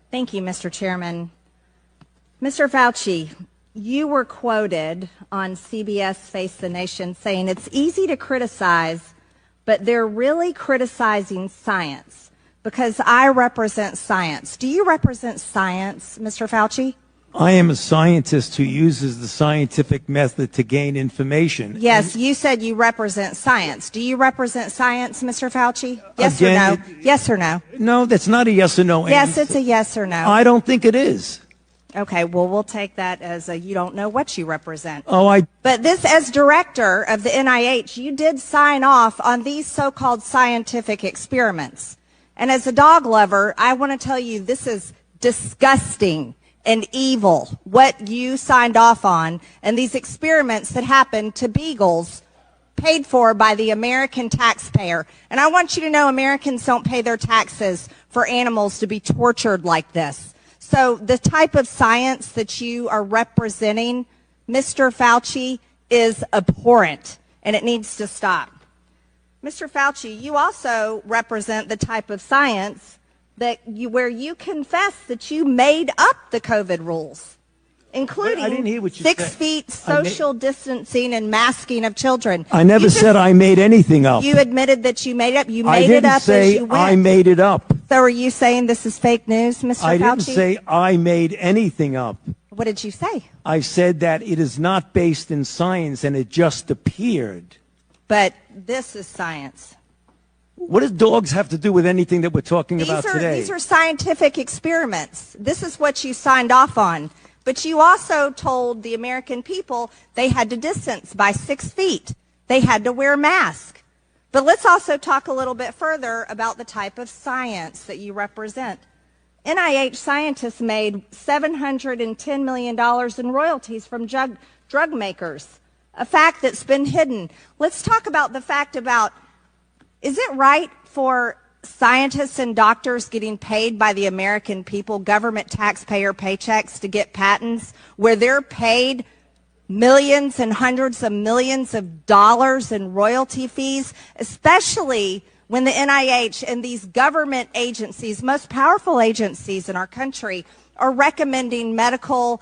Thank you, Mr. Chairman. Mr. Fauci, you were quoted on CBS Face the Nation saying it's easy to criticize, but they're really criticizing science because I represent science. Do you represent science, Mr. Fauci? I am a scientist who uses the scientific method to gain information. Yes, you said you represent science. Do you represent science, Mr. Fauci? Yes Again, or no? Yes or no? No, that's not a yes or no answer. Yes, it's a yes or no. I don't think it is. Okay, well, we'll take that as a you don't know what you represent. Oh, But this, as director of the NIH, you did sign off on these so-called scientific experiments. And as a dog lover, I want to tell you this is disgusting and evil, what you signed off on, and these experiments that happened to beagles paid for by the American taxpayer. And I want you to know Americans don't pay their taxes for animals to be tortured like this. So the type of science that you are representing, Mr. Fauci, is abhorrent, and it needs to stop. Mr. Fauci, you also represent the type of science where you confess that you made up the COVID rules, including I didn't hear what you 6 said. feet social distancing and masking of children. I never said I made anything up. You admitted that you made it up. You made I it didn't up say as you went. I made it up. So are you saying this is fake news, Mr. Fauci? I didn't say I made anything up. What did you say? I said that it is not based in science and it just appeared. But this is science. What does dogs have to do with anything that we're talking about today? These are scientific experiments. This is what you signed off on. But you also told the American people they had to distance by 6 feet. They had to wear masks. But let's also talk a little bit further about the type of science that you represent. NIH scientists made $710 million in royalties from drug makers, a fact that's been hidden. Let's talk about the fact about, is it right for scientists and doctors getting paid by the American people, government taxpayer paychecks, to get patents where they're paid millions and hundreds of millions of dollars in royalty fees, especially when the NIH and these government agencies, most powerful agencies in our country, are recommending medical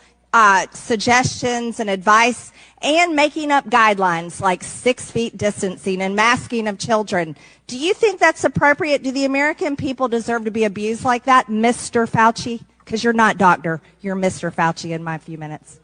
suggestions and advice and making up guidelines like 6 feet distancing and masking of children. Do you think that's appropriate? Do the American people deserve to be abused like that, Mr. Fauci? Because you're not doctor, you're Mr. Fauci in my few minutes.